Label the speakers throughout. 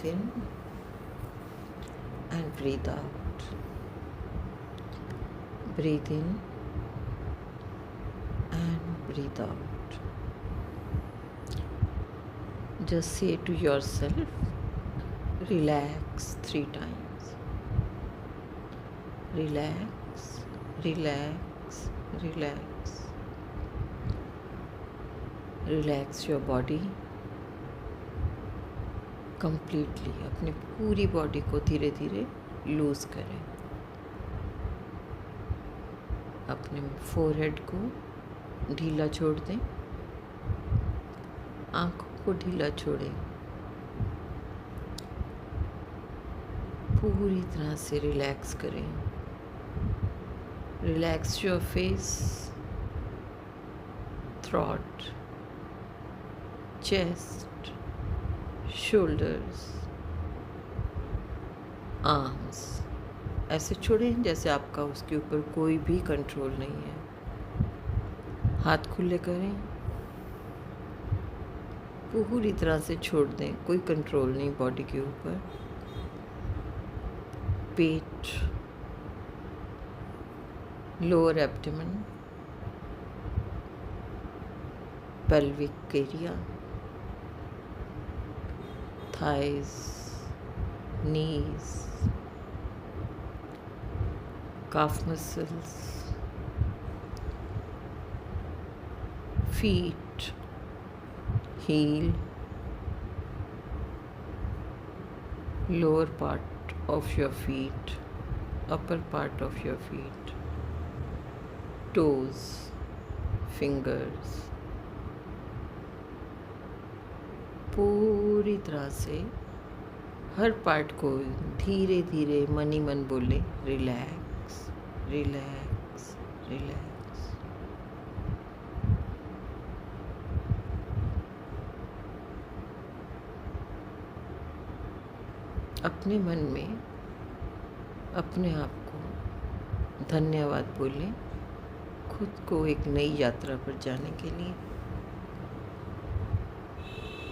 Speaker 1: in and breathe out. Breathe in and breathe out. Just say to yourself, relax 3 times. Relax, relax, relax. Relax your body completely. अपनी पूरी body को धीरे धीरे loose करें. अपने forehead को ढीला छोड़ दें. आँखों को ढीला छोड़ें. पूरी तरह से रिलैक्स करें. Relax your face, throat, chest, shoulders, arms. ऐसे छोड़ें जैसे आपका उसके ऊपर कोई भी कंट्रोल नहीं है. हाथ खुले करें. पूरी तरह से छोड़ दें. कोई कंट्रोल नहीं बॉडी के ऊपर. पेट, lower abdomen, pelvic area, thighs, knees, calf muscles, feet, heel, lower part of your feet, upper part of your feet, toes, fingers. पूरी तरह से हर पार्ट को धीरे धीरे मन ही मन बोले, रिलैक्स, रिलैक्स, रिलैक्स. अपने मन में अपने आप को धन्यवाद बोलें, खुद को एक नई यात्रा पर जाने के लिए.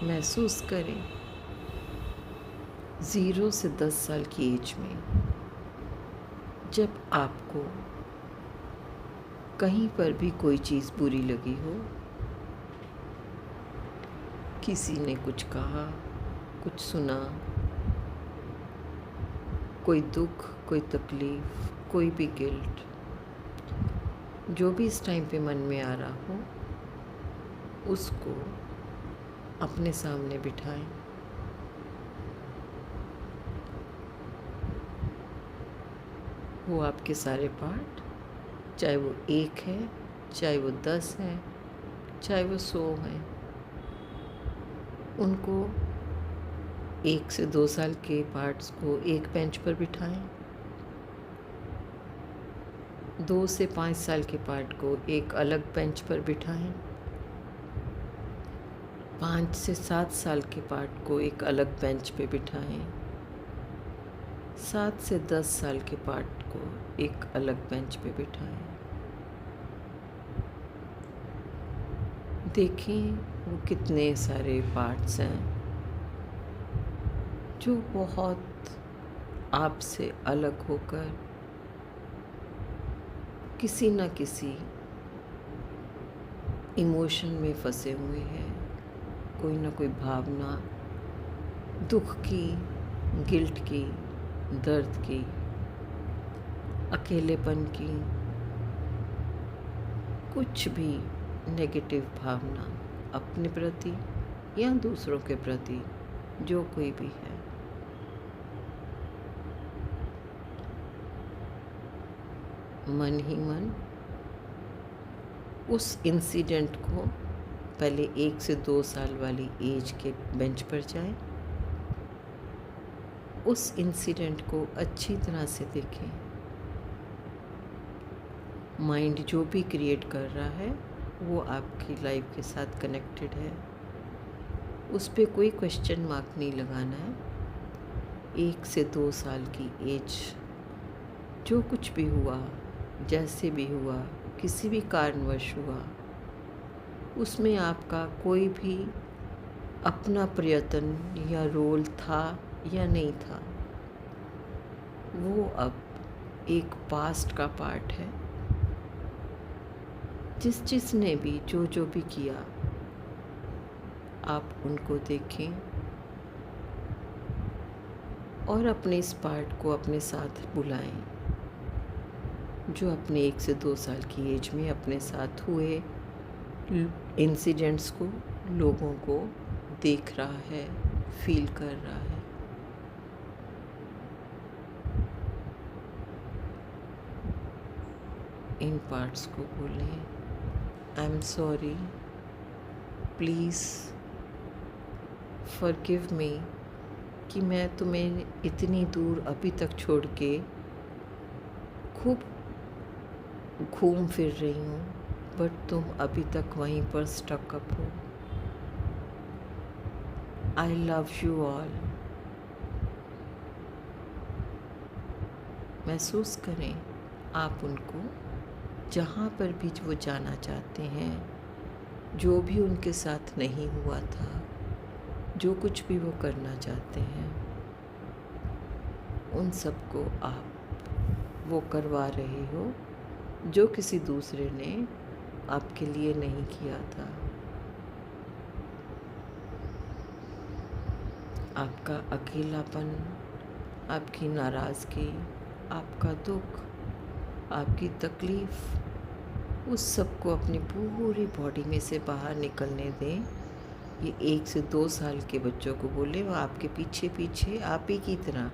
Speaker 1: महसूस करें 0 से 10 साल की एज में जब आपको कहीं पर भी कोई चीज़ बुरी लगी हो, किसी ने कुछ कहा, कुछ सुना, कोई दुख, कोई तकलीफ़, कोई भी गिल्ट, जो भी इस टाइम पे मन में आ रहा हो, उसको अपने सामने बिठाएं. वो आपके सारे पार्ट, चाहे वो 1 है, चाहे वो 10 है, चाहे वो 100 हैं, उनको 1 से 2 साल के पार्ट्स को एक बेंच पर बिठाएं. 2 से 5 साल के पार्ट को एक अलग बेंच पर बिठाएं. 5 से 7 साल के पार्ट को एक अलग बेंच पे बिठाएं. 7 से 10 साल के पार्ट को एक अलग बेंच पे बिठाएं. देखें वो कितने सारे पार्ट्स हैं जो बहुत आपसे अलग होकर किसी न किसी इमोशन में फंसे हुए हैं. कोई ना कोई भावना, दुख की, गिल्ट की, दर्द की, अकेलेपन की, कुछ भी नेगेटिव भावना अपने प्रति या दूसरों के प्रति, जो कोई भी है. मन ही मन उस इंसिडेंट को पहले 1 से 2 साल वाली एज के बेंच पर जाएं. उस इंसिडेंट को अच्छी तरह से देखें. माइंड जो भी क्रिएट कर रहा है वो आपकी लाइफ के साथ कनेक्टेड है. उस पर कोई क्वेश्चन मार्क नहीं लगाना है. 1 से 2 साल की एज, जो कुछ भी हुआ, जैसे भी हुआ, किसी भी कारणवश हुआ, उसमें आपका कोई भी अपना प्रयत्न या रोल था या नहीं था, वो अब एक पास्ट का पार्ट है। जिसने भी जो भी किया, आप उनको देखें और अपने इस पार्ट को अपने साथ बुलाएं, जो अपने 1 से 2 साल की एज में अपने साथ हुए इंसिडेंट्स को, लोगों को देख रहा है, फील कर रहा है। इन पार्ट्स को बोलें, I am sorry, please forgive me कि मैं तुम्हें इतनी दूर अभी तक छोड़ के खूब घूम फिर रही हूँ, बट तुम अभी तक वहीं पर स्टक अप हो। आई लव यू ऑल। महसूस करें आप उनको, जहाँ पर भी वो जाना चाहते हैं, जो भी उनके साथ नहीं हुआ था, जो कुछ भी वो करना चाहते हैं, उन सबको आप वो करवा रहे हो जो किसी दूसरे ने आपके लिए नहीं किया था। आपका अकेलापन, आपकी नाराज़गी, आपका दुख, आपकी तकलीफ़, उस सब को अपनी पूरी बॉडी में से बाहर निकलने दें। ये 1 से 2 साल के बच्चों को बोले, वो आपके पीछे पीछे आप ही की तरह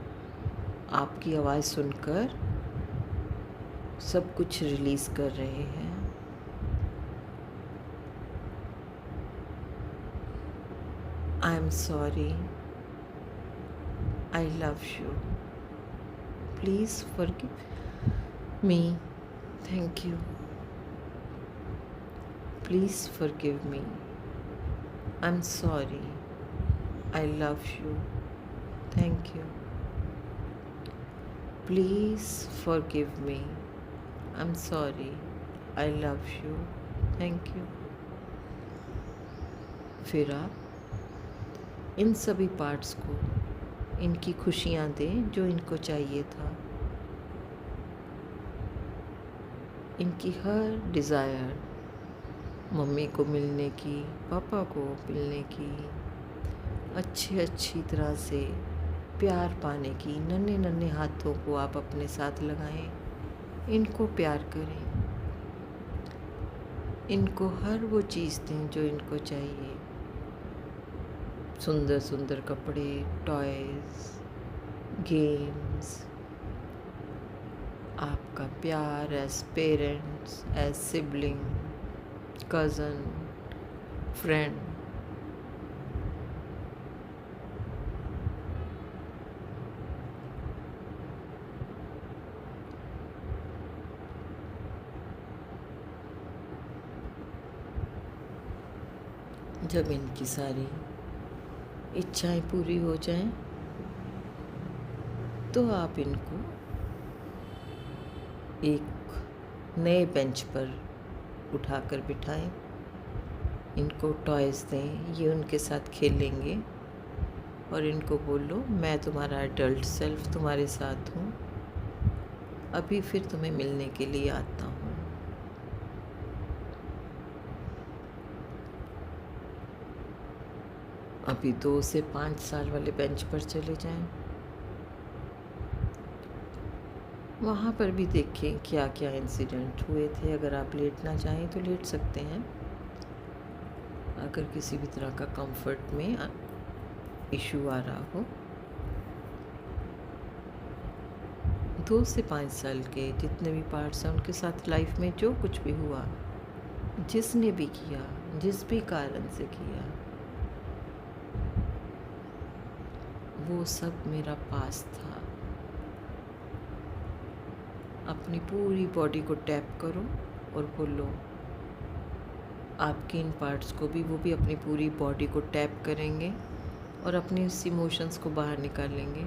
Speaker 1: आपकी आवाज़ सुनकर सब कुछ रिलीज़ कर रहे हैं। आई am sorry, I love you, please forgive me, thank you, please forgive me, I am sorry, I love you, thank you, please forgive me, I am sorry, I love you, thank you. फिर आप इन सभी parts को इनकी खुशियाँ दें जो इनको चाहिए था। इनकी हर डिज़ायर, मम्मी को मिलने की, पापा को मिलने की, अच्छी तरह से प्यार पाने की, नन्हे नन्हे हाथों को आप अपने साथ लगाएं, इनको प्यार करें, इनको हर वो चीज़ दें जो इनको चाहिए। सुंदर सुंदर कपड़े, टॉयज़, गेम्स, आपका प्यार as parents, as sibling, cousin, friend. जब इनकी सारी इच्छाएं पूरी हो जाएं, तो आप इनको एक नए बेंच पर उठाकर बिठाएं, इनको टॉयज़ दें, ये उनके साथ खेलेंगे और इनको बोलो, मैं तुम्हारा एडल्ट सेल्फ तुम्हारे साथ हूँ, अभी फिर तुम्हें मिलने के लिए आता हूँ। अभी 2 से 5 साल वाले बेंच पर चले जाएं, वहाँ पर भी देखें क्या क्या इंसिडेंट हुए थे। अगर आप लेटना चाहें तो लेट सकते हैं, अगर किसी भी तरह का कंफर्ट में इशू आ रहा हो। 2 से 5 साल के जितने भी पार्ट्स हैं, उनके साथ लाइफ में जो कुछ भी हुआ, जिसने भी किया, जिस भी कारण से किया, वो सब मेरा पास था। अपनी पूरी बॉडी को टैप करो और बोलो, आपके इन पार्ट्स को भी, वो भी अपनी पूरी बॉडी को टैप करेंगे और अपने उस इमोशंस को बाहर निकालेंगे।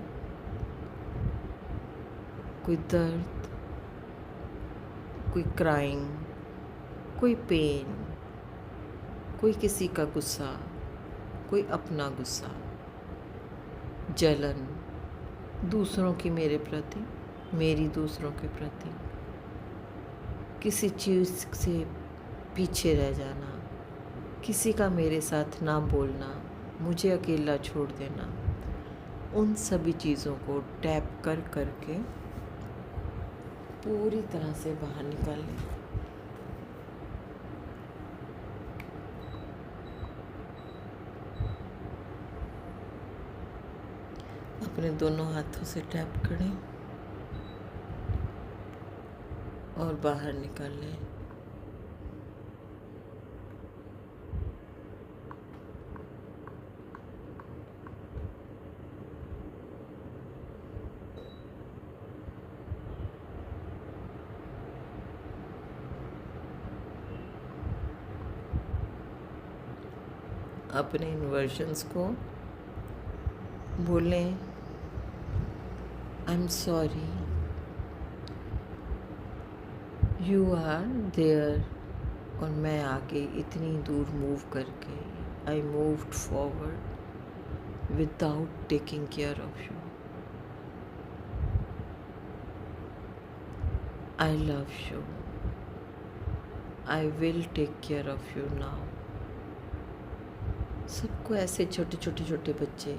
Speaker 1: कोई दर्द, कोई क्राइंग, कोई पेन, कोई किसी का गुस्सा, कोई अपना गुस्सा, जलन, दूसरों की मेरे प्रति, मेरी दूसरों के प्रति, किसी चीज़ से पीछे रह जाना, किसी का मेरे साथ ना बोलना, मुझे अकेला छोड़ देना, उन सभी चीज़ों को टैप कर करके पूरी तरह से बाहर निकाल लें। अपने दोनों हाथों से टैप करें और बाहर निकाल लें। अपने इन्वर्जन्स को बोलें, I am sorry, you are there, और मैं आगे इतनी दूर मूव करके I moved forward without taking care of you. I love you, I will take care of you now. सबको ऐसे छोटे छोटे छोटे बच्चे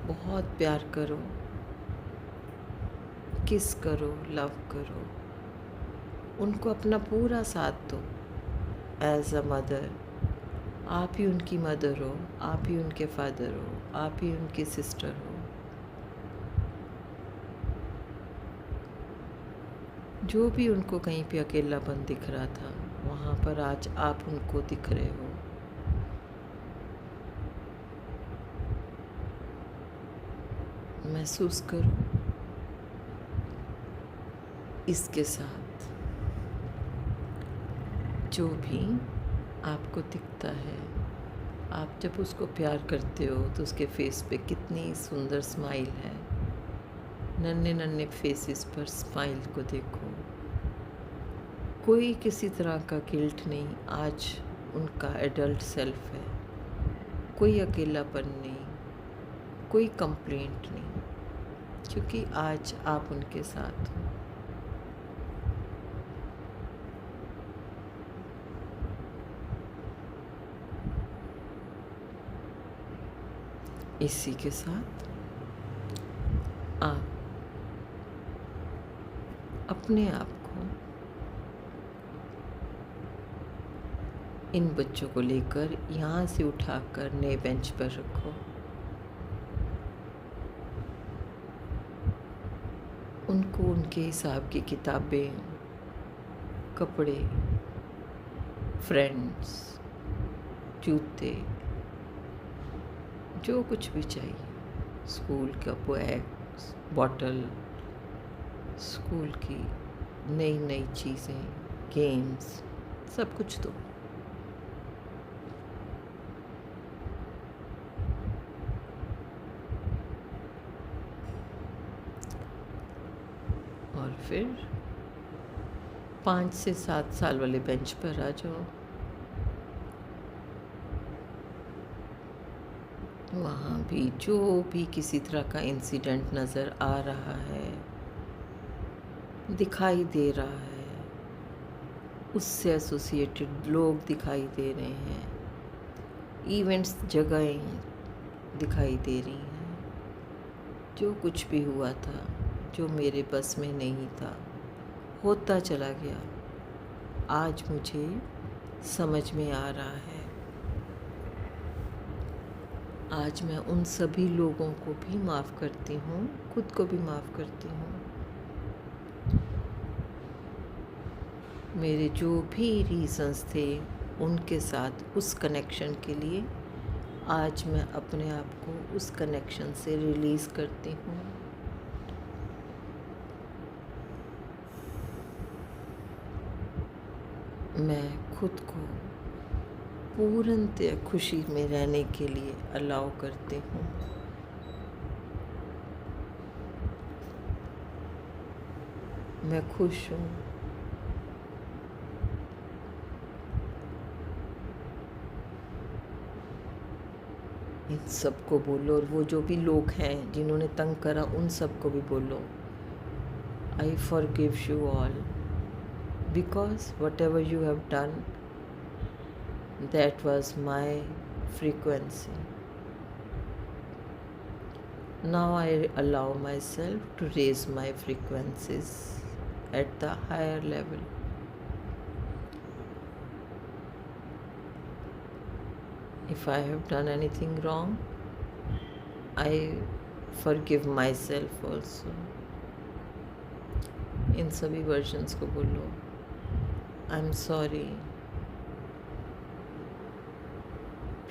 Speaker 1: बहुत प्यार करो, किस करो, लव करो, उनको अपना पूरा साथ दो। एज अ मदर, आप ही उनकी मदर हो, आप ही उनके फादर हो, आप ही उनकी सिस्टर हो। जो भी उनको कहीं पे अकेलापन दिख रहा था, वहाँ पर आज आप उनको दिख रहे हो। महसूस करो इसके साथ जो भी आपको दिखता है। आप जब उसको प्यार करते हो तो उसके फेस पे कितनी सुंदर स्माइल है। नन्हे नन्हे फेसेस पर स्माइल को देखो। कोई किसी तरह का गिल्ट नहीं, आज उनका एडल्ट सेल्फ है। कोई अकेलापन नहीं, कोई कंप्लेंट नहीं, क्योंकि आज आप उनके साथ हो। इसी के साथ आप अपने आप को इन बच्चों को लेकर यहाँ से उठाकर नए बेंच पर रखो। उनको उनके हिसाब की किताबें, कपड़े, फ्रेंड्स, जूते, जो कुछ भी चाहिए, स्कूल का बैग, बॉटल, स्कूल की नई नई चीज़ें, गेम्स, सब कुछ दो। और फिर 5 से 7 साल वाले बेंच पर आ जाओ। वहाँ भी जो भी किसी तरह का इंसिडेंट नज़र आ रहा है, दिखाई दे रहा है, उससे एसोसिएटेड लोग दिखाई दे रहे हैं, इवेंट्स, जगहें दिखाई दे रही हैं, जो कुछ भी हुआ था, जो मेरे बस में नहीं था, होता चला गया, आज मुझे समझ में आ रहा है। आज मैं उन सभी लोगों को भी माफ़ करती हूँ, खुद को भी माफ़ करती हूँ। मेरे जो भी रीज़न्स थे उनके साथ उस कनेक्शन के लिए आज मैं अपने आप को उस कनेक्शन से रिलीज़ करती हूँ। मैं खुद को पूर्णतः खुशी में रहने के लिए अलाउ करती हूँ। मैं खुश हूँ। इन सबको बोलो, और वो जो भी लोग हैं जिन्होंने तंग करा उन सबको भी बोलो, I forgive you all, because what ever you have done, that was my frequency. Now I allow myself to raise my frequencies at the higher level. If I have done anything wrong, I forgive myself also. इन सभी versions को बोलो, I'm sorry.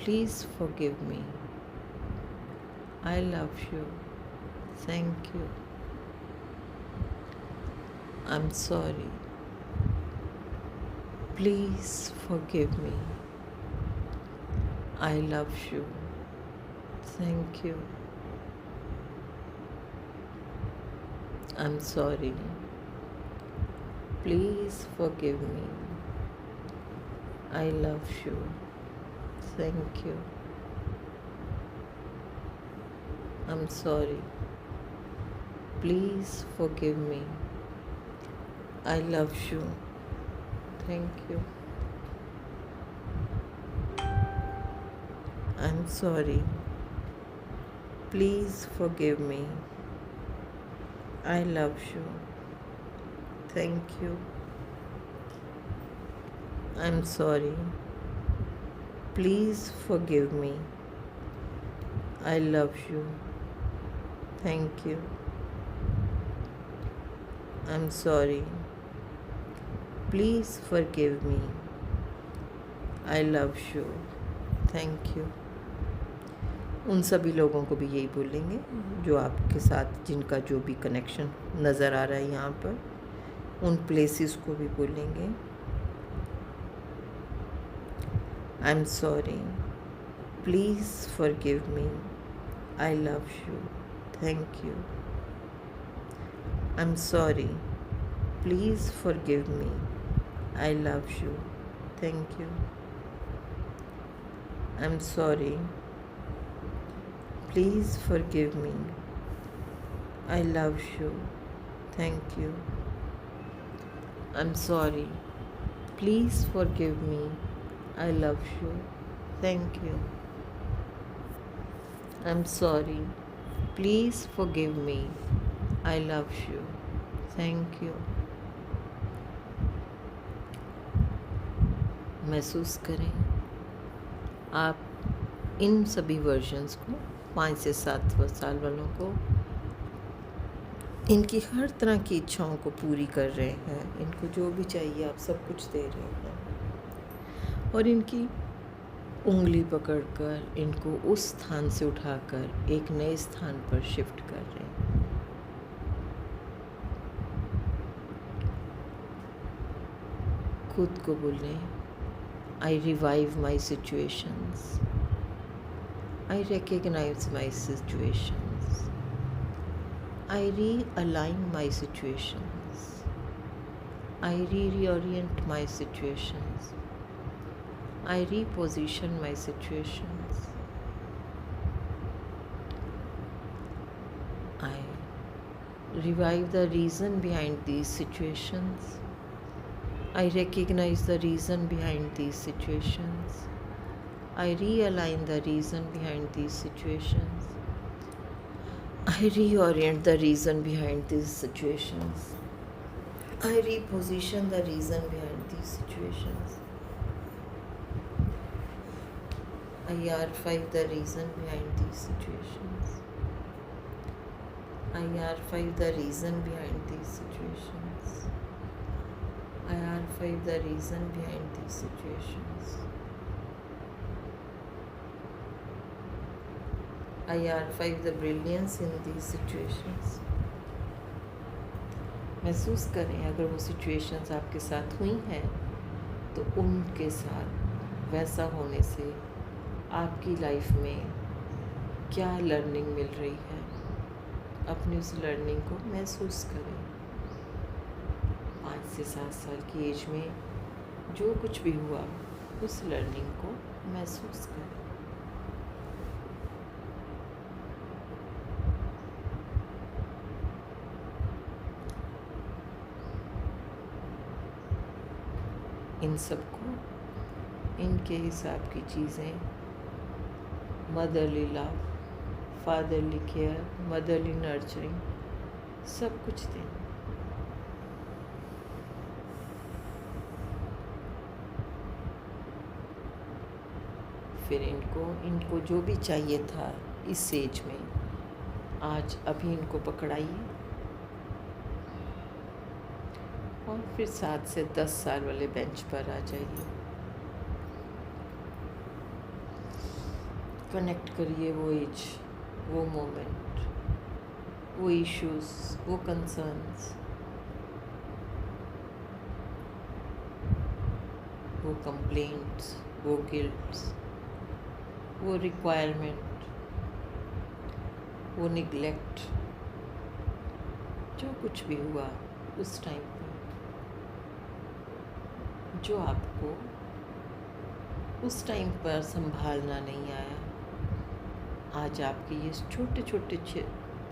Speaker 1: Please forgive me. I love you. Thank you. I'm sorry. Please forgive me. I love you. Thank you. I'm sorry. Please forgive me. I love you. Thank you. I'm sorry. Please forgive me. I love you. Thank you. I'm sorry. Please forgive me. I love you. Thank you. I'm sorry. Please forgive me. I love you. Thank you. I'm sorry. Please forgive me. I love you. Thank you. उन सभी लोगों को भी यही बोलेंगे जो आपके साथ, जिनका जो भी कनेक्शन नज़र आ रहा है यहाँ पर, उन प्लेसेस को भी बोलेंगे, आई am sorry, please forgive me, I love you, thank you. I am sorry, please forgive me, I love you, thank you. I am sorry, please forgive me. I love you. Thank you. I'm sorry. Please forgive me. I love you. Thank you. I'm sorry. Please forgive me. I love you. Thank you. महसूस करें आप इन सभी versions को, 5 से 7 साल वालों को, इनकी हर तरह की इच्छाओं को पूरी कर रहे हैं. इनको जो भी चाहिए आप सब कुछ दे रहे हैं, और इनकी उंगली पकड़कर इनको उस स्थान से उठाकर एक नए स्थान पर शिफ्ट कर रहे हैं. खुद को बोलें, I revive my situations. I recognize my situations. I realign my situations. I reorient my situations. I reposition my situations. I revive the reason behind these situations. I recognize the reason behind these situations. I realign the reason behind these situations. I reorient the reason behind these situations. I reposition the reason behind these situations. I archive the reason behind these situations. I archive the reason behind these situations. I archive the reason behind these situations. I archive the brilliance in these situations. महसूस करें अगर वो situations आपके साथ हुई हैं तो उनके साथ वैसा होने से आपकी लाइफ में क्या लर्निंग मिल रही है. अपनी उस लर्निंग को महसूस करें. 5 से 7 साल की एज में जो कुछ भी हुआ उस लर्निंग को महसूस करें. इन सबको इनके हिसाब की चीज़ें, motherly love, fatherly care, motherly nurturing, सब कुछ दें। फिर इनको जो भी चाहिए था इस एज में, आज अभी इनको पकड़ाइए और फिर 7 से 10 साल वाले बेंच पर आ जाइए। कनेक्ट करिए वो एज, वो मोमेंट, वो इश्यूज, वो कंसर्न्स, वो कंप्लेंट्स, वो गिल्ट्स, वो रिक्वायरमेंट, वो निगलेक्ट, जो कुछ भी हुआ उस टाइम पर, जो आपको उस टाइम पर संभालना नहीं आया। आज आपके ये छोटे छोटे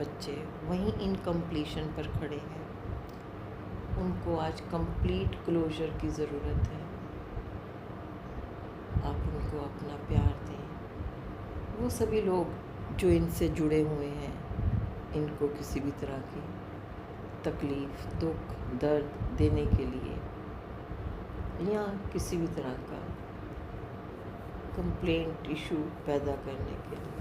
Speaker 1: बच्चे वहीं इनकम्प्लीशन पर खड़े हैं। उनको आज कंप्लीट क्लोजर की ज़रूरत है। आप उनको अपना प्यार दें। वो सभी लोग जो इनसे जुड़े हुए हैं, इनको किसी भी तरह की तकलीफ़, दुख, दर्द देने के लिए या किसी भी तरह का कंप्लेंट इशू पैदा करने के लिए,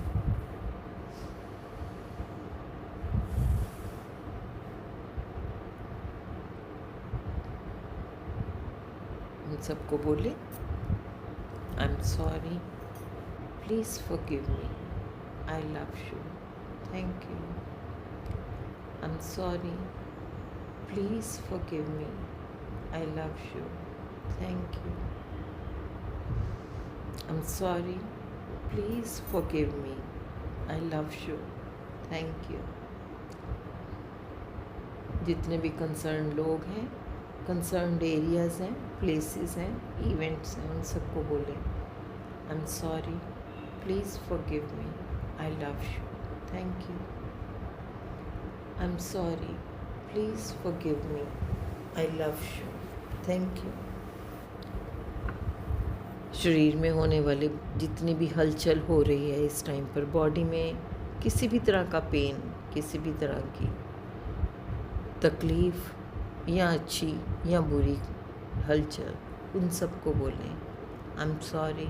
Speaker 1: उन सबको बोले, आई am sorry, please forgive me, I love you, thank you. I am sorry, please forgive me, I love you, thank you. I am sorry, please forgive me, I love you, thank you. जितने भी concern लोग हैं, concerned areas हैं, places हैं, events हैं, उन सबको बोलें, I am sorry, please forgive me, I love you, thank you. I am sorry, please forgive me, I love you, thank you. शरीर में होने वाले जितनी भी हलचल हो रही है इस टाइम पर, बॉडी में किसी भी तरह का पेन, किसी भी तरह की तकलीफ़ या अच्छी या बुरी हलचल, उन सबको बोलें, I am sorry,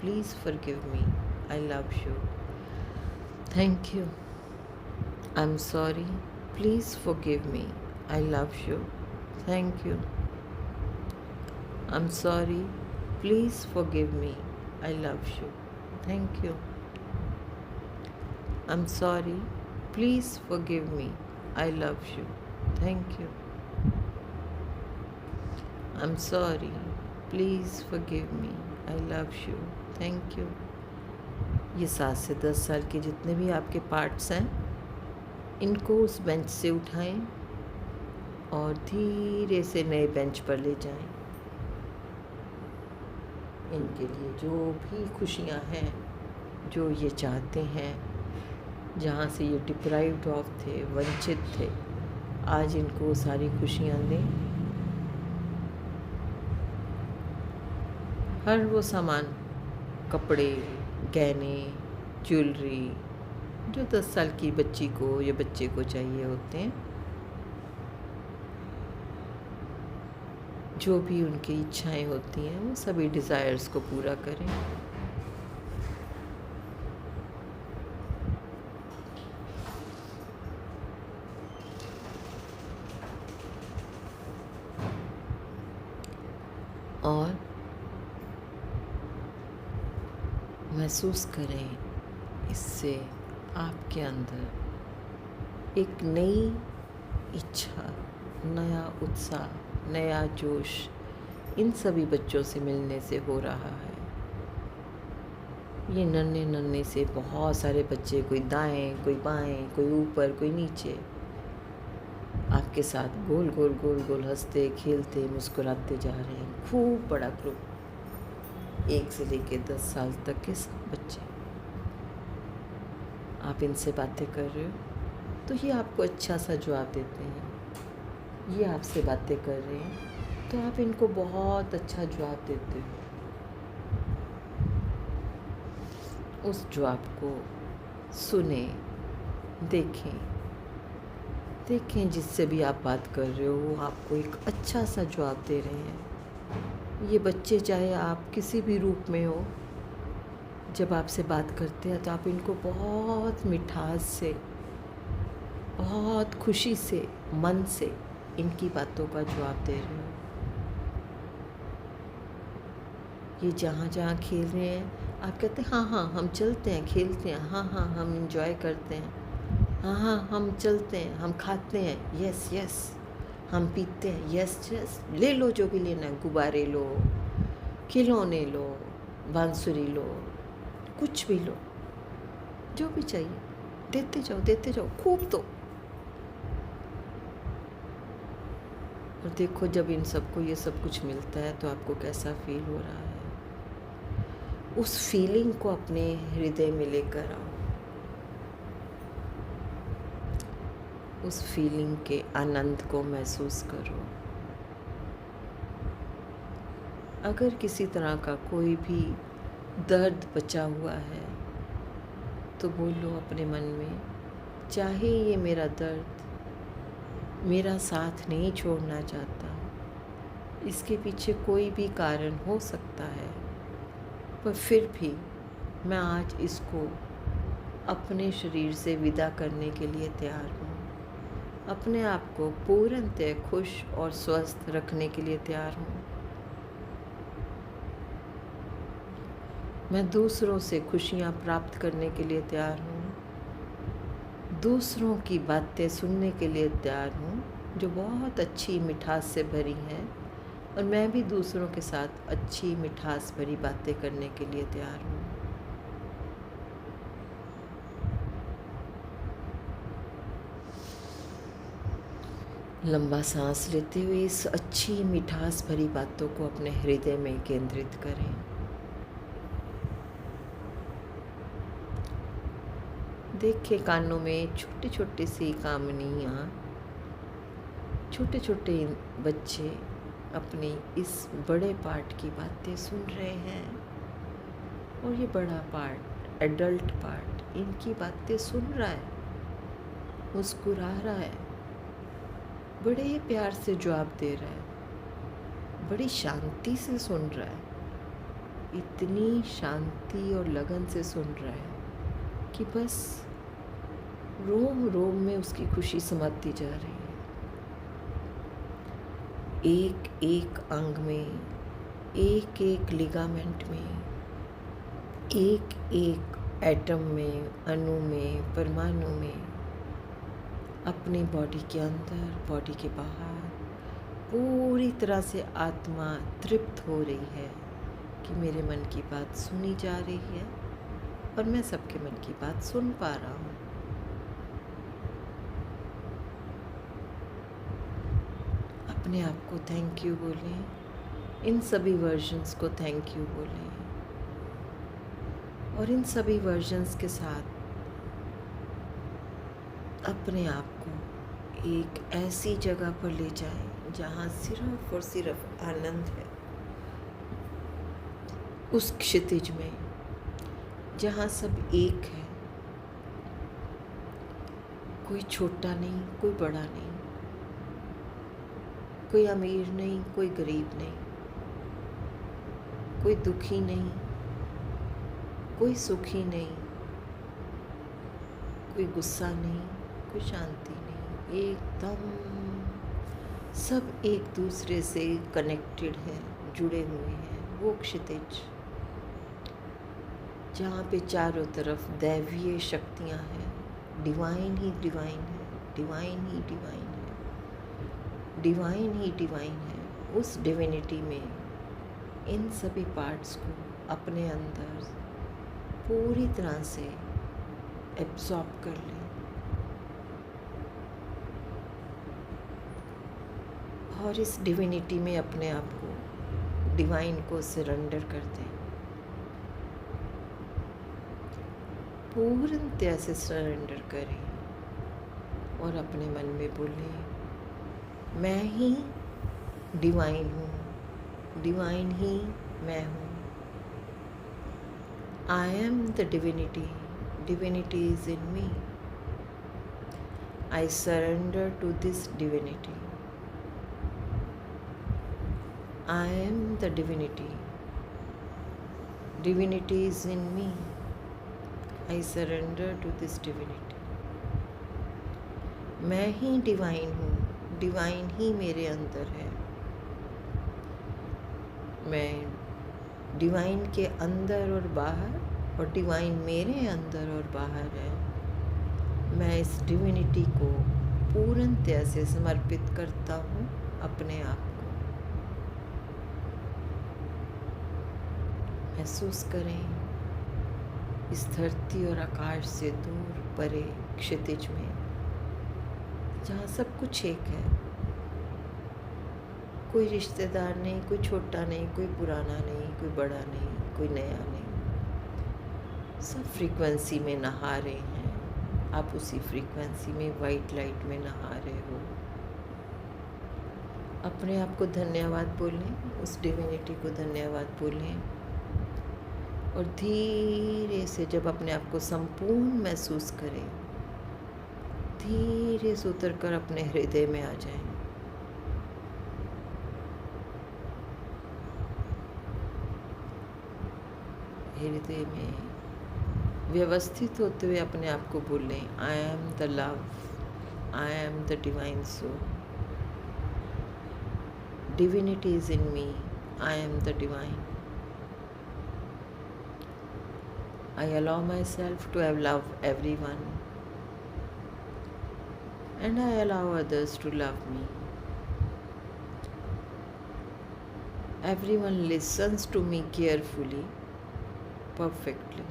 Speaker 1: please forgive me, I love you, thank you. I am sorry, please forgive me, I love you, thank you. I am sorry, please forgive me, I love you, thank you. I am sorry, please forgive me, I love you, thank you. I'm sorry, please forgive me, I love you, thank you। ये 7 से 10 साल के जितने भी आपके parts हैं, इनको उस बेंच से उठाएं और धीरे से नए बेंच पर ले जाएं। इनके लिए जो भी खुशियां हैं, जो ये चाहते हैं, जहाँ से ये डिप्राइव्ड ऑफ थे, वंचित थे, आज इनको सारी खुशियां दें। हर वो सामान, कपड़े, गहने, ज्वेलरी जो 10 साल की बच्ची को या बच्चे को चाहिए होते हैं, जो भी उनकी इच्छाएं होती हैं, वो सभी डिज़ायर्स को पूरा करें। और महसूस करें, इससे आपके अंदर एक नई इच्छा, नया उत्साह, नया जोश इन सभी बच्चों से मिलने से हो रहा है। ये नन्हे नन्हे से बहुत सारे बच्चे, कोई दाएं, कोई बाएं, कोई ऊपर, कोई नीचे, आपके साथ गोल गोल गोल गोल हंसते खेलते मुस्कुराते जा रहे हैं। खूब बड़ा ग्रुप, 1 से लेके 10 साल तक के सब बच्चे। आप इनसे बातें कर रहे हो तो ये आपको अच्छा सा जवाब देते हैं। ये आपसे बातें कर रहे हैं तो आप इनको बहुत अच्छा जवाब देते हो। उस जवाब को सुने, देखें जिससे भी आप बात कर रहे हो वो आपको एक अच्छा सा जवाब दे रहे हैं। ये बच्चे चाहे आप किसी भी रूप में हो, जब आपसे बात करते हैं तो आप इनको बहुत मिठास से, बहुत खुशी से, मन से इनकी बातों का जवाब दे रहे हो। ये जहाँ जहाँ खेल रहे हैं आप कहते हैं हाँ हाँ हम चलते हैं, खेलते हैं, हाँ हाँ हम इंजॉय करते हैं, हाँ हाँ हम चलते हैं, हम खाते हैं, यस यस, हम पीते हैं, यस यस, ले लो जो भी लेना, गुब्बारे लो, खिलौने लो, बांसुरी लो, कुछ भी लो, जो भी चाहिए देते जाओ, खूब दो। और देखो जब इन सबको ये सब कुछ मिलता है तो आपको कैसा फील हो रहा है। उस फीलिंग को अपने हृदय में लेकर आओ, उस फीलिंग के आनंद को महसूस करो। अगर किसी तरह का कोई भी दर्द बचा हुआ है तो बोलो अपने मन में, चाहे ये मेरा दर्द मेरा साथ नहीं छोड़ना चाहता, इसके पीछे कोई भी कारण हो सकता है, पर फिर भी मैं आज इसको अपने शरीर से विदा करने के लिए तैयार हूँ। अपने आप को पूर्णतः खुश और स्वस्थ रखने के लिए तैयार हूँ। मैं दूसरों से खुशियाँ प्राप्त करने के लिए तैयार हूँ। दूसरों की बातें सुनने के लिए तैयार हूँ जो बहुत अच्छी मिठास से भरी हैं, और मैं भी दूसरों के साथ अच्छी मिठास भरी बातें करने के लिए तैयार हूँ। लंबा सांस लेते हुए इस अच्छी मिठास भरी बातों को अपने हृदय में केंद्रित करें। देखें कानों में छोटी छोटी सी कामनियाँ, छोटे छोटे बच्चे अपनी इस बड़े पार्ट की बातें सुन रहे हैं, और ये बड़ा पार्ट, एडल्ट पार्ट, इनकी बातें सुन रहा है, मुस्कुरा रहा है, बड़े प्यार से जवाब दे रहा है, बड़ी शांति से सुन रहा है, इतनी शांति और लगन से सुन रहा है कि बस रोम रोम में उसकी खुशी समाती जा रही है। एक एक अंग में, एक एक लिगामेंट में, एक एक एटम में, अणु में, परमाणु में, अपनी बॉडी के अंदर, बॉडी के बाहर पूरी तरह से आत्मा तृप्त हो रही है कि मेरे मन की बात सुनी जा रही है और मैं सबके मन की बात सुन पा रहा हूँ। अपने आप को थैंक यू बोलें, इन सभी वर्जन्स को थैंक यू बोलें, और इन सभी वर्जन्स के साथ अपने आप को एक ऐसी जगह पर ले जाएं जहाँ सिर्फ और सिर्फ आनंद है, उस क्षितिज में जहाँ सब एक है, कोई छोटा नहीं, कोई बड़ा नहीं, कोई अमीर नहीं, कोई गरीब नहीं, कोई दुखी नहीं, कोई सुखी नहीं, कोई गुस्सा नहीं, कोई शांति नहीं, एकदम सब एक दूसरे से कनेक्टेड हैं, जुड़े हुए हैं। वो क्षितिज जहाँ पे चारों तरफ दैवीय शक्तियाँ हैं, डिवाइन ही डिवाइन है, डिवाइन ही डिवाइन है, डिवाइन ही डिवाइन है। उस डिविनिटी में इन सभी पार्ट्स को अपने अंदर पूरी तरह से एब्जॉर्ब कर लें, और इस डिविनिटी में अपने आप को, डिवाइन को सरेंडर कर दें, पूर्णतः से सरेंडर करें, और अपने मन में बोलें, मैं ही डिवाइन हूँ, डिवाइन ही मैं हूँ। I am the divinity, divinity is in me. I surrender to this divinity. I am the divinity, divinity is in me. I surrender to this divinity. मैं ही डिवाइन हूँ, डिवाइन ही मेरे अंदर है। मैं डिवाइन के अंदर और बाहर, और डिवाइन मेरे अंदर और बाहर है। मैं इस डिविनिटी को पूर्णतया से समर्पित करता हूँ अपने आप को। महसूस करें इस धरती और आकाश से दूर परे क्षितिज में, जहाँ सब कुछ एक है। कोई रिश्तेदार नहीं, कोई छोटा नहीं, कोई पुराना नहीं, कोई बड़ा नहीं, कोई नया नहीं। सब फ्रीक्वेंसी में नहा रहे हैं। आप उसी फ्रीक्वेंसी में, वाइट लाइट में नहा रहे हो। अपने आप को धन्यवाद बोलें, उस डिविनिटी को धन्यवाद बोलें, और धीरे से जब अपने आप को संपूर्ण महसूस करें, धीरे से उतर कर अपने हृदय में आ जाएं। हृदय में व्यवस्थित होते हुए अपने आप को बोलें, I am the love, I am the divine soul, divinity is in me, I am the divine. I allow myself to have love everyone, and I allow others to love me. Everyone listens to me carefully, perfectly.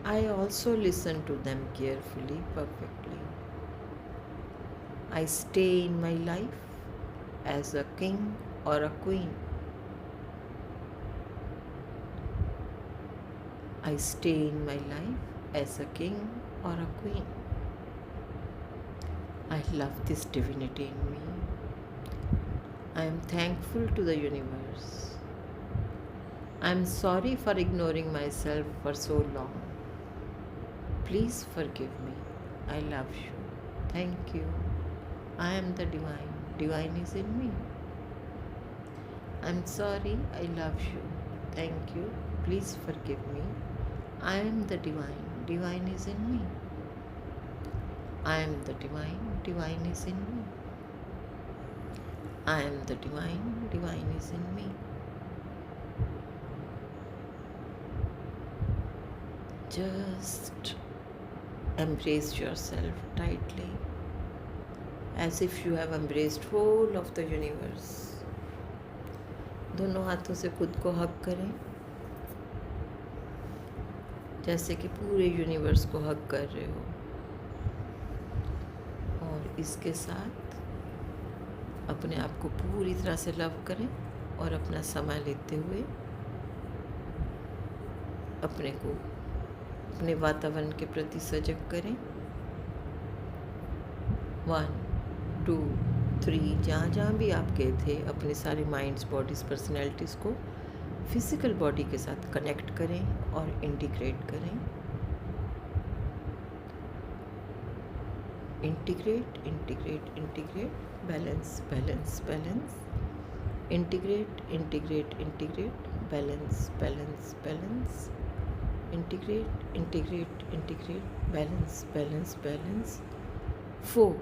Speaker 1: I also listen to them carefully, perfectly. I stay in my life as a king or a queen. I stay in my life as a king or a queen. I love this divinity in me. I am thankful to the universe. I am sorry for ignoring myself for so long. Please forgive me. I love you. Thank you. I am the divine. Divine is in me. I am sorry. I love you. Thank you. Please forgive me. I am the divine. Divine is in me. I am the divine. Divine is in me. I am the divine. Divine is in me. Just embrace yourself tightly, as if you have embraced whole of the universe. दोनों हाथों से खुद को हग करें, जैसे कि पूरे universe को हग कर रहे हो। और इसके साथ अपने आप को पूरी तरह से लव करें, और अपना समय लेते हुए अपने को अपने वातावरण के प्रति सजग करें। 1, 2, 3, जहाँ जहाँ भी आप गए थे, अपने सारे माइंड्स, बॉडीज़, पर्सनैलिटीज़ को फिज़िकल बॉडी के साथ कनेक्ट करें और इंटीग्रेट करें। Integrate, integrate, integrate, balance, balance, balance, integrate, integrate, integrate, balance, balance, balance, integrate, integrate, integrate, balance, balance, balance. 4,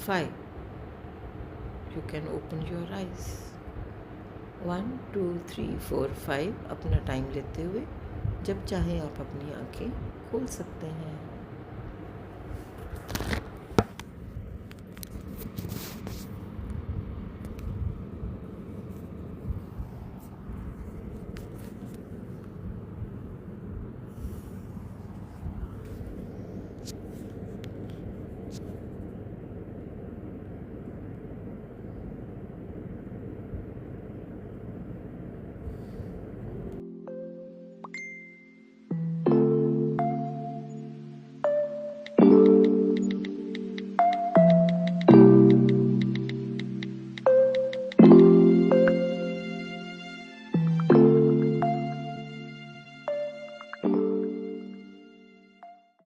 Speaker 1: 5, you can open your eyes। 1, 2, 3, 4, 5 अपना टाइम लेते हुए जब चाहे आप अपनी आंखें खोल सकते हैं।